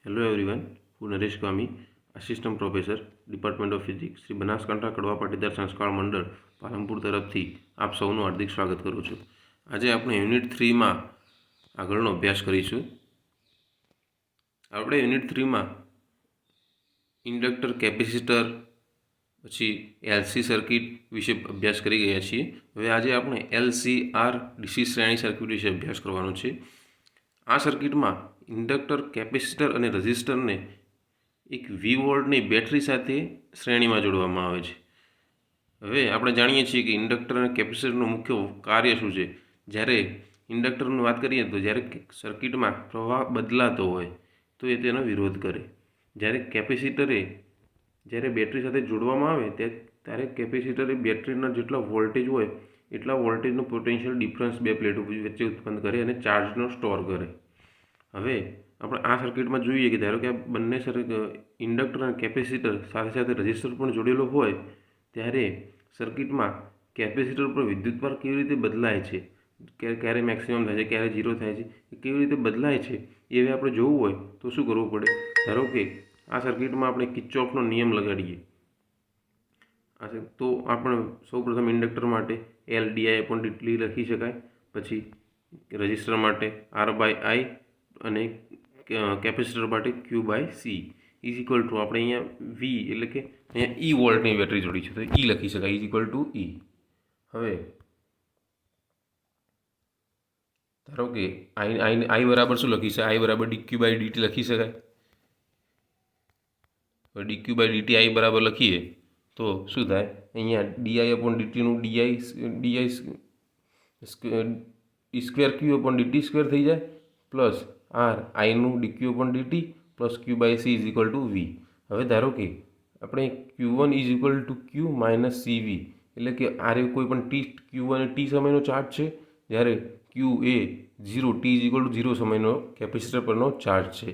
Hello everyone, હું Naresh Gami, assistant professor, department of physics, Shri Banaskantha Kadva Patidar સંસ્કાર મંડળ પાલનપુર તરફથી આપ સૌનું હાર્દિક સ્વાગત કરું છું. આજે આપણે યુનિટ 3માં આગળનો અભ્યાસ કરીશું. આપણે યુનિટ 3માં ઇન્ડક્ટર, કેપેસિટર, પછી એલસી સર્કિટ વિશે અભ્યાસ કરી ગયા છીએ. હવે આજે આપણે એલસીઆર ડીસી શ્રેણી સર્કિટ વિશે અભ્યાસ કરવાનો છે. આ સર્કિટમાં ઇન્ડક્ટર, કેપેસિટર અને રેઝિસ્ટરને એક વી વોલ્ટની બેટરી સાથે શ્રેણીમાં જોડવામાં આવે છે. હવે આપણે જાણીએ છીએ કે ઇન્ડક્ટર અને કેપેસિટરનું મુખ્ય કાર્ય શું છે. જ્યારે ઇન્ડક્ટરની વાત કરીએ તો જ્યારે સર્કિટમાં પ્રવાહ બદલાતો હોય તો એ તેનો વિરોધ કરે. જ્યારે બેટરી સાથે જોડવામાં આવે ત્યારે કેપેસિટરે બેટરીના જેટલા વોલ્ટેજ હોય એટલા વોલ્ટેજનું પોટેન્શિયલ ડિફરન્સ બે પ્લેટો વચ્ચે ઉત્પન્ન કરે અને ચાર્જનો સ્ટોર કરે. હવે આપણે આ સર્કિટમાં જોઈએ કે ધારો કે આ બંને ઇન્ડક્ટર અને કેપેસિટર સાથે સાથે રજિસ્ટર પણ જોડેલો હોય ત્યારે સર્કિટમાં કેપેસિટર પર વિદ્યુતભાર કેવી રીતે બદલાય છે, ક્યારે મેક્સિમમ થાય છે, ક્યારે ઝીરો થાય છે, એ કેવી રીતે બદલાય છે એ હવે આપણે જોવું હોય તો શું કરવું પડે. ધારો કે આ સર્કિટમાં આપણે કિર્ચોફનો નિયમ લગાડીએ તો આપણે સૌપ્રથમ ઇન્ડક્ટર માટે એલ ડીઆઈ અપોન ડીટી લખી શકાય, પછી રજિસ્ટર માટે આર બાય આઈ અને કેપેસિટર માટે Q by C is equal to આપણે અહીંયા વી એટલે કે અહીંયા ઈ વોલ્ટની બેટરી જોડી છે તો ઈ લખી શકાય ઇઝ ઇક્વલ ટુ ઈ. હવે ધારો કે આઈ બરાબર શું લખી શકાય, આઈ બરાબર ડીક્યુ બાય ડીટી લખી શકાય. હવે ડીક્યુ બાય ડીટી આઈ બરાબર લખીએ તો શું થાય, અહીંયા ડીઆઈ અપોન ડીટીનું D I square Q upon D T square થઈ જાય પ્લસ આર આઈનું D Q upon D T plus Q by C is equal to V. હવે ધારો કે આપણે Q one is equal to Q minus C V એટલે કે આરે કોઈ પણ ક્યુ અને ટી સમયનો ચાર્જ છે, જ્યારે ક્યુ એ 0 ટી ઇઝ ઇક્વલ ટુ 0 સમયનો કેપેસિટર પરનો ચાર્જ છે.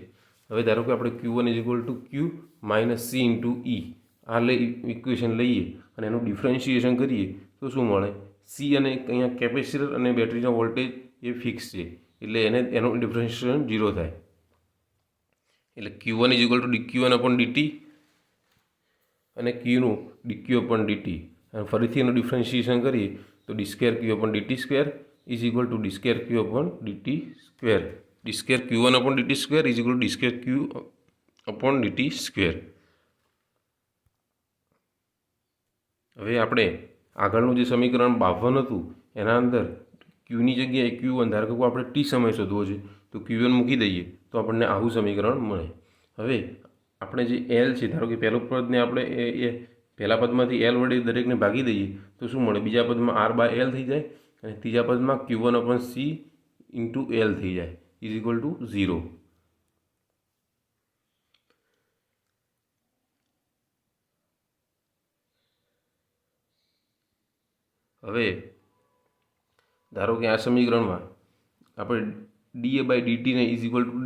હવે ધારો કે આપણે Q one is equal to Q minus C into E આ ઇક્વેશન લઈએ અને એનું ડિફરન્શિએશન કરીએ તો શું મળે, સી અને અહીંયા કેપેસિટર અને બેટરીનો વોલ્ટેજ એ ફિક્સ છે એટલે એનું ડિફરન્શિએશન 0 થાય. એટલે Q one is equal to D Q one upon D T અને ક્યુનું ડીક્યુ અપોન ડીટી અને ફરીથી એનું ડિફરન્શિએશન કરીએ તો D square Q upon D T square is equal to D square Q upon D T square. D square Q one upon D T square is equal to D square Q upon D T square. હવે આપણે આગળનું જે સમીકરણ 52 હતું એના અંદર ક્યુની જગ્યાએ ક્યુ1 ધારો કે આપણે ટી સમય શોધવો છે તો ક્યુ1 મૂકી દઈએ તો આપણને આવું સમીકરણ મળે. હવે આપણે જે એલ છે ધારો કે પહેલું પદને આપણે એ પહેલા પદમાંથી એલ વડે દરેકને ભાગી દઈએ તો શું મળે, બીજા પદમાં આર બાય એલ થઈ જાય અને ત્રીજા પદમાં ક્યુ1 અપોન સી ઇન્ટુ એલ થઈ જાય ઇઝ ઇક્વલ ટુ 0. હવે ધારો કે આ સમીકરણમાં આપણે ડી બાય ડીટીને is equal to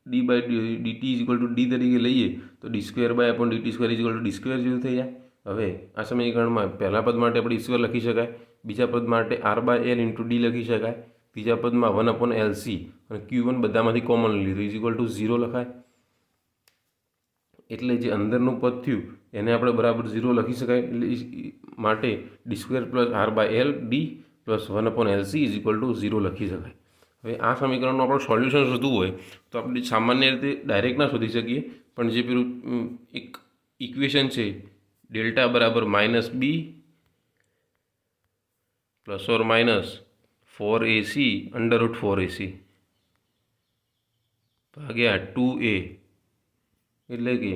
D by D T is equal to D તરીકે લઈએ તો D square by upon D T square is equal to D square જેવું થઈ જાય. હવે આ સમીકરણમાં પહેલા પદ માટે આપણે ડી સ્ક્વેર લખી શકાય, બીજા પદ માટે R by L into D લખી શકાય, ત્રીજા પદમાં 1 અપોન એલ સી અને ક્યુ1 બધામાંથી કોમન લીધું ઇઝ ઇક્વલ ટુ 0 લખાય. એટલે જે અંદરનું પદ થયું એને આપણે બરાબર 0 લખી શકાય એટલે માટે D square plus R by L D plus 1 upon L C is equal to 0 લખી શકાય. હવે આ સમીકરણનું આપણે સોલ્યુશન શોધવું હોય તો આપણે સામાન્ય રીતે ડાયરેક્ટ ના શોધી શકીએ, પણ જે પેલું એક ઇક્વેશન છે ડેલ્ટા બરાબર minus B plus or minus 4AC under root 4AC ભાગ્યા 2A એટલે કે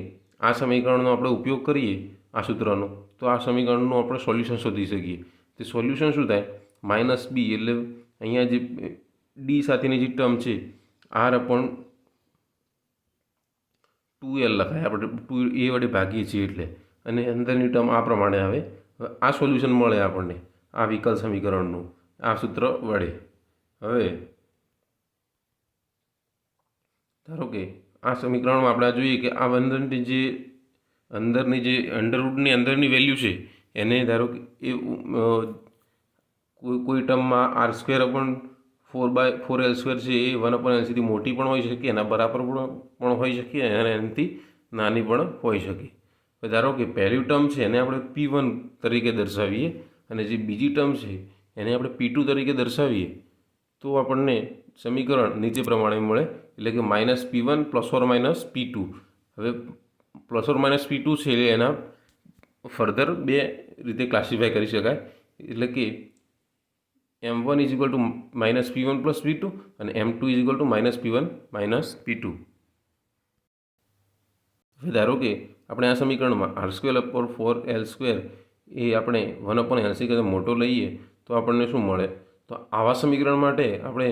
આ સમીકરણનો આપણે ઉપયોગ કરીએ આ સૂત્રનો તો આ સમીકરણનું આપણે સોલ્યુશન શોધી શકીએ. તે સોલ્યુશન શું થાય, માઇનસ બી એટલે અહીંયા જે ડી સાથેની જે ટર્મ છે આર અપોન 2L લખાય, આપણે 2A વડે ભાગીએ છીએ એટલે, અને અંદરની ટર્મ આ પ્રમાણે આવે. આ સોલ્યુશન મળે આપણને આ વિકલ સમીકરણનું આ સૂત્ર વડે. હવે ધારો કે આ સમીકરણમાં આપણે જોઈએ કે આ અંદરની જે અંડરરૂટની અંદરની વેલ્યુ છે એને ધારો કે એ કોઈ ટર્મમાં આર સ્ક્વેર અપોન 4/4 L² છે એ 1/LCથી મોટી પણ હોઈ શકે, એના બરાબર પણ હોઈ શકે અને એનાથી નાની પણ હોઈ શકે. ધારો કે પહેલી ટર્મ છે એને આપણે P1 તરીકે દર્શાવીએ અને જે બીજી ટર્મ છે એને આપણે P2 તરીકે દર્શાવીએ તો આપણને સમીકરણ નીચે પ્રમાણે મળે, એટલે કે -P1 ± P2. હવે ±P2 છે એટલે એના ફર્ધર બે રીતે ક્લાસિફાય કરી શકાય, એટલે કે M1 = -P1 + P2 અને M2 = -P1 - P2. હવે ધારો કે આપણે આ સમીકરણમાં R²/4L² એ આપણે 1/LC કરતાં મોટો લઈએ તો આપણને શું મળે? તો આવા સમીકરણ માટે આપણે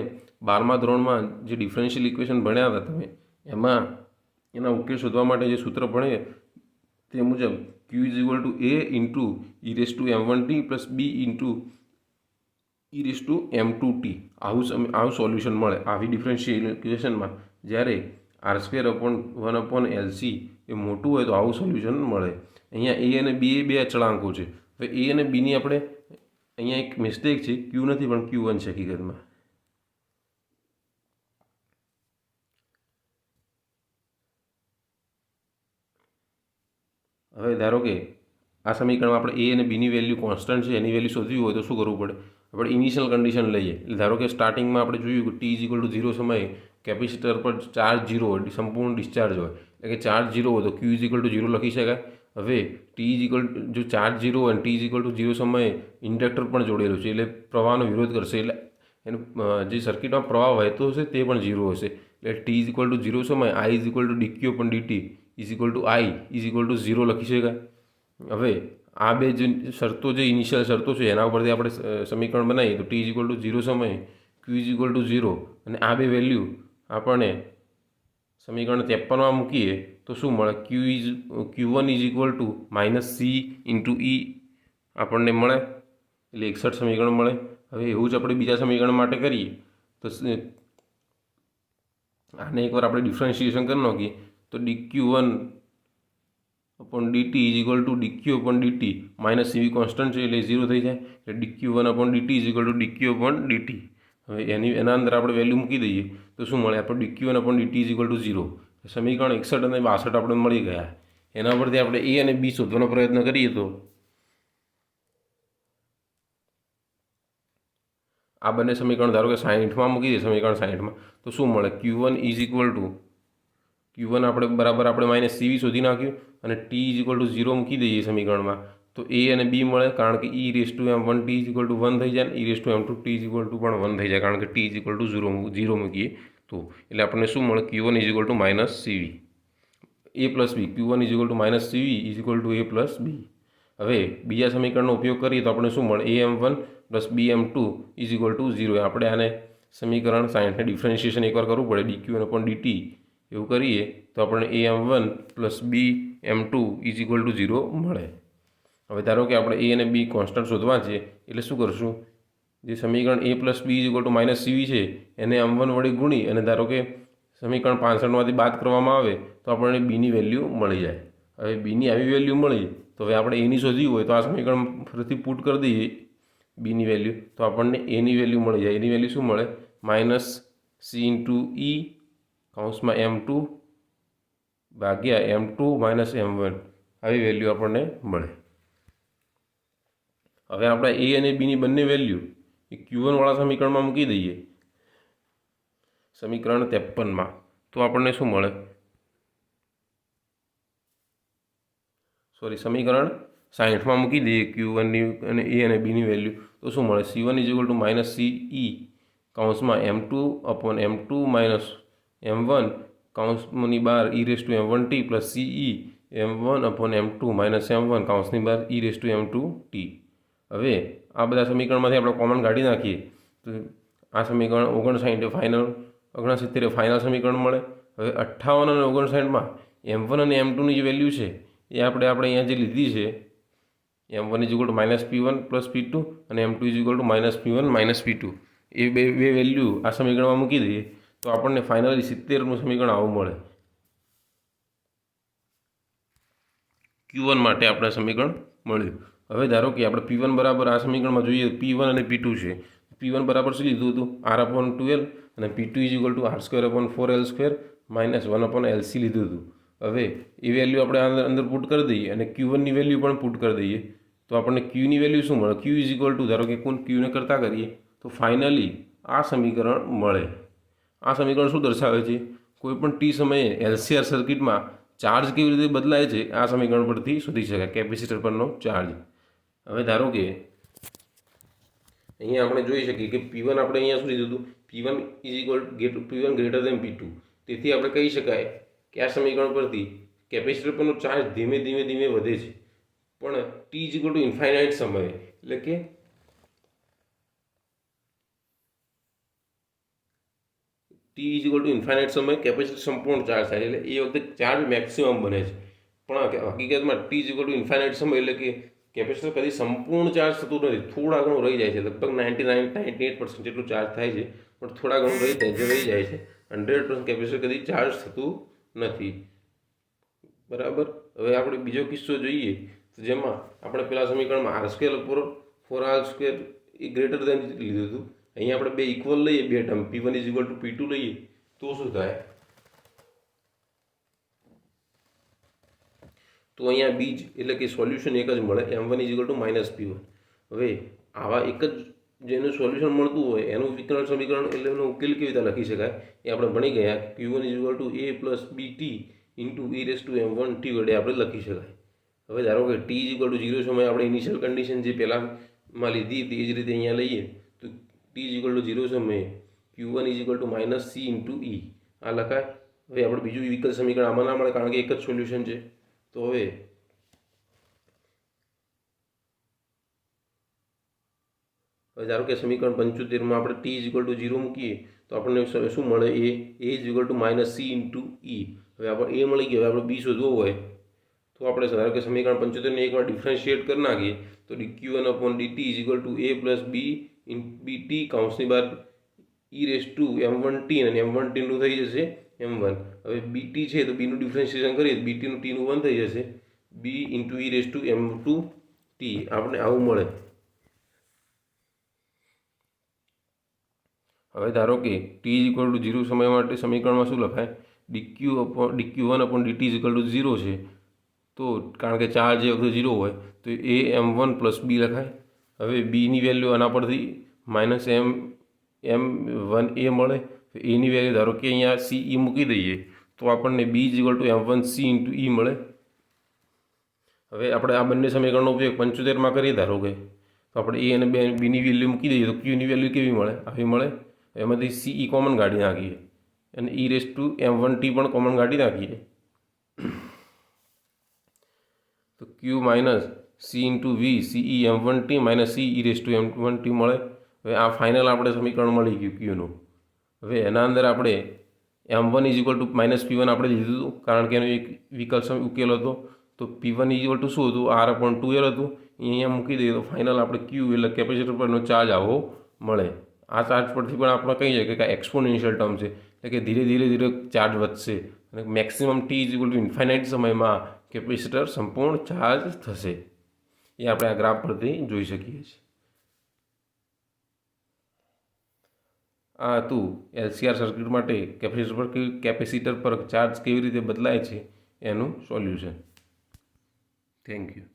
12મા ધોરણમાં જે ડિફરન્શિયલ ઇક્વેશન ભણ્યા હતા તમે, એમાં એના ઉકેલ શોધવા માટે જે સૂત્ર ભણીએ તે મુજબ Q = A × e⁻m1t + b × e⁻m2t આવું સોલ્યુશન મળે. આવી ડિફરન્શિયલ ઇક્વેશનમાં જ્યારે R²/1/LC એ મોટું હોય તો આવું સોલ્યુશન મળે. અહીંયા a અને b એ બે અચળાંકો છે. હવે a અને bની આપણે અહીંયા એક મિસ્ટેક છે, Q નથી પણ Q1 છે હકીકતમાં. હવે ધારો કે આ સમીકરણમાં આપણે a અને bની વેલ્યુ કોન્સ્ટન્ટ છે એની વેલ્યુ શોધવી હોય તો શું કરવું પડે? આપણે ઇનિશિયલ કન્ડિશન લઈએ. એટલે ધારો કે સ્ટાર્ટિંગમાં આપણે જોયું કે t = 0 સમયે કેપેસિટર પર ચાર્જ 0 હોય, સંપૂર્ણ ડિસ્ચાર્જ હોય, એટલે કે ચાર્જ 0 હોય તો Q = 0 લખી શકાય. હવે જો ચાર્જ 0 હોય અને t = 0 સમયે ઇન્ડક્ટર પણ જોડેલું છે એટલે પ્રવાહનો વિરોધ કરશે, એટલે એનું જે સર્કિટમાં પ્રવાહ વહેતો હશે તે પણ 0 હશે. એટલે t = 0 સમયે I dq/dt I = 0 લખી શકાય. હવે આ બે જે શરતો, જે ઇનિશિયલ શરતો છે એના ઉપરથી આપણે સમીકરણ બનાવીએ તો t = 0 સમયે Q = 0 અને આ બે વેલ્યુ આપણને સમીકરણ 53માં મૂકીએ તો શું મળે? Q1 = -C × E આપણને મળે, એટલે 61 સમીકરણ મળે. હવે એવું જ આપણે બીજા સમીકરણ માટે કરીએ તો આને એકવાર આપણે ડિફરન્શિએશન કરી નાખીએ તો dq1/dt = dq/dt -CV કોન્સ્ટન્ટ છે એટલે 0 થઈ જાય, એટલે dq1/dt = dq/dt. હવે એના અંદર આપણે વેલ્યુ મૂકી દઈએ તો શું મળે? આપણે dq1/dt = 0. સમીકરણ 61 અને 62 આપણે મળી ગયા. એના પરથી આપણે a અને b શોધવાનો પ્રયત્ન કરીએ તો આ બંને સમીકરણ ધારો કે 60માં મૂકી દઈએ સમીકરણ 60માં તો શું મળે? Q1 આપણે -CV શોધી નાખ્યું અને t = 0 મૂકી દઈએ સમીકરણમાં તો a અને b મળે, કારણ કે e⁻m1t = 1 થઈ જાય અને e⁻m2t = પણ 1 થઈ જાય, કારણ કે t = 0 મૂકીએ તો. એટલે આપણને શું મળે? Q1 = -CV. a + b Q1 = -CV = a + b. હવે બીજા સમીકરણનો ઉપયોગ કરીએ તો આપણે શું મળે? AM1 + BM2 = 0. આપણે આને સમીકરણ 60ને ડિફરન્શિએશન એકવાર કરવું પડે dq/dt. એવું કરીએ તો આપણને AM1 + BM2 = 0 મળે. હવે ધારો કે આપણે a અને b કોન્સ્ટન્ટ શોધવા છે એટલે શું કરશું? જે સમીકરણ a + b = -CV છે એને M1 વડે ગુણી અને ધારો કે સમીકરણ 65માંથી બાદ કરવામાં આવે તો આપણને bની વેલ્યુ મળી જાય. હવે bની આવી વેલ્યુ મળી તો હવે આપણે એની શોધવી હોય તો આ સમીકરણ ફરીથી પુટ કરી દઈએ બીની વેલ્યુ તો આપણને એની વેલ્યુ મળી જાય. એની વેલ્યુ શું મળે? -C × E (M2) ભાગ્યા M2 - M1 આવી વેલ્યુ આપણને મળે. હવે આપણે a અને bની બંને વેલ્યુ એ Q1 વાળા સમીકરણમાં મૂકી દઈએ સમીકરણ 53માં તો આપણને શું મળે? સમીકરણ 60માં મૂકી દઈએ Q1ની અને a અને bની વેલ્યુ તો શું મળે? C1 = -CE (M2/M2 - M1) e⁻m1t + CE M1/M2 - M1 e⁻m2t. હવે આ બધા સમીકરણમાંથી આપણે કોમન કાઢી નાખીએ તો આ સમીકરણ 69 ફાઇનલ સમીકરણ મળે. હવે 58 અને 59માં M1 અને M2ની જે વેલ્યુ છે એ આપણે અહીંયા જે લીધી છે M1 = -P1 + P2 અને M2 = -P1 - P2 એ બે વેલ્યુ આ સમીકરણમાં મૂકી દઈએ તો આપણને ફાઇનલી 70નું સમીકરણ આવું મળે. Q1 માટે આપણે સમીકરણ મળ્યું. હવે ધારો કે આપણે P1 બરાબર આ સમીકરણમાં જોઈએ P1 અને P2 છે. P1 બરાબર શું લીધું હતું R/12 અને P2 is equal two R²/4L² minus 1/LC લીધું હતું. હવે એ વેલ્યુ આપણે અંદર પુટ કરી દઈએ અને Q1ની વેલ્યુ પણ પુટ કરી દઈએ તો આપણને Qની વેલ્યુ શું મળે? Q ઇઝ ઇક્વલ ટુ ધારો કે કોણ Qને કરતાં કરીએ તો ફાઇનલી આ સમીકરણ મળે. આ સમીકરણ શું દર્શાવે છે? કોઈ પણ ટી સમયે LCR સર્કિટમાં ચાર્જ કેવી રીતે બદલાય છે આ સમીકરણ પરથી શોધી શકાય, કેપેસિટર પરનો ચાર્જ. હવે ધારો કે અહીંયા આપણે જોઈ શકીએ કે P1 આપણે અહીંયા શું લીધું હતું? P1 is equal P1 greater than P2. તેથી આપણે કહી શકાય કે આ સમીકરણ પરથી કેપેસિટર પરનો ચાર્જ ધીમે ધીમે વધે છે, પણ T is equal two infinite સમયે, એટલે કે T is equal two infinite સમયે કેપેસિટર સંપૂર્ણ ચાર્જ થાય છે, એટલે એ વખતે ચાર્જ મેક્સિમમ બને છે. પણ હકીકતમાં T is equal two infinite સમય એટલે કે કેપેસિટર કદી સંપૂર્ણ ચાર્જ થતું નથી, થોડા ઘણું રહી જાય છે. લગભગ 99-98% જેટલું ચાર્જ થાય છે, પણ થોડા ઘણું રહી જાય છે. 100% કેપેસિટર કદી ચાર્જ થતું નથી. બરાબર. હવે આપણે બીજો કિસ્સો જોઈએ તો જેમાં આપણે પેલા સમીકરણમાં R²/4R² એ ગ્રેટર દેન લીધું હતું. અહીંયા આપણે બે ઇક્વલ લઈએ, બે term P1 is equal two P2 લઈએ તો શું થાય? તો અહીંયા બીજ એટલે કે સોલ્યુશન એક જ મળે, M1 is equal two -P1. હવે આવા એક જ જેનું સોલ્યુશન મળતું હોય એનું વિકર્ણ સમીકરણ એટલે એનો ઉકેલ કેવી રીતે લખી શકાય એ આપણે ભણી ગયા. Q1 is equal two A + BT into e⁻m1t વડે આપણે લખી શકાય. હવે ધારો કે t ઇઝ ઇક્વલ ટુ 0 સમયે આપણે ઇનિશિયલ કન્ડિશન જે પહેલાંમાં લીધી તે જ રીતે અહીંયા લઈએ તો t ઇઝ ઇક્વલ ટુ 0 સમયે Q1 is equal two -C into E આ લખાય. હવે આપણે બીજું વિકલ સમીકરણ આમાં ના મળે કારણ કે એક જ સોલ્યુશન છે. તો હવે ધારો કે સમીકરણ 75માં આપણે t ઇઝ ઇક્વલ ટુ 0 મૂકીએ તો આપણને શું મળે? a is equal two -C into E. હવે આપણે એ મળી ગયો. હવે આપણે બી શોધવો હોય તો આપણે ધારો કે સમીકરણ 75ને એકવાર ડિફરન્શિએટ કરી નાખીએ તો dq1/dt is equal two a + bt કૌંસની બહાર e⁻m1t અને m1t નું થઈ જશે m1. હવે bt છે તો બીનું ડિફરન્શિએશન કરીએ તો bt નું t નું 1 થઈ જશે b ઇન્ટુ e⁻m2t. આપણે આવું મળે. હવે ધારો કે t ઇઝ ઇક્વલ ટુ 0 સમય માટે સમીકરણમાં શું લખાય? dq1/dt ઇઝ ઇક્વલ ટુ 0 છે તો કારણ કે ચાર્જ એ વખતે 0 હોય તો એ m1 + b લખાય. હવે બીની વેલ્યુ આના પરથી -m1a મળે. એની વેલ્યુ ધારો કે અહીંયા CE મૂકી દઈએ તો આપણને b is equal two m1c into E મળે. હવે આપણે આ બંને સમીકરણનો ઉપયોગ 75માં કરીએ ધારો કે તો આપણે a અને બીની વેલ્યુ મૂકી દઈએ તો Qની વેલ્યુ કેવી મળે? આવી મળે. એમાંથી CE કોમન કાઢી નાખીએ અને e⁻m1t પણ કોમન કાઢી નાખીએ તો Q - C into V CE_m1t - CE⁻m1t મળે. હવે આ ફાઇનલ આપણે સમીકરણ મળી ગયું Qનું. હવે એના અંદર આપણે M1 is equal two -P1 આપણે લીધું હતું કારણ કે એનો એક વિકલ્પ ઉકેલ હતો. તો P1 ઇઝ ઇક્વલ ટુ શું હતું? R/2L હતું. અહીંયા મૂકી દઈએ તો ફાઇનલ આપણે Q એટલે કેપેસિટર પરનો ચાર્જ આવો મળે. આ ચાર્જ પરથી પણ આપણે કહી શકીએ કે એક્સપોનેન્શિયલ ટર્મ છે, એટલે કે ધીરે ચાર્જ વધશે અને maximum t is equal two infinite સમયમાં કેપેસિટર સંપૂર્ણ ચાર્જ થશે. એ આપણે આ ગ્રાફ પરથી જોઈ શકીએ છીએ. આ હતું LCR સર્કિટ માટે કેપેસિટર પર ચાર્જ કેવી રીતે બદલાય છે એનું સોલ્યુશન. Thank you.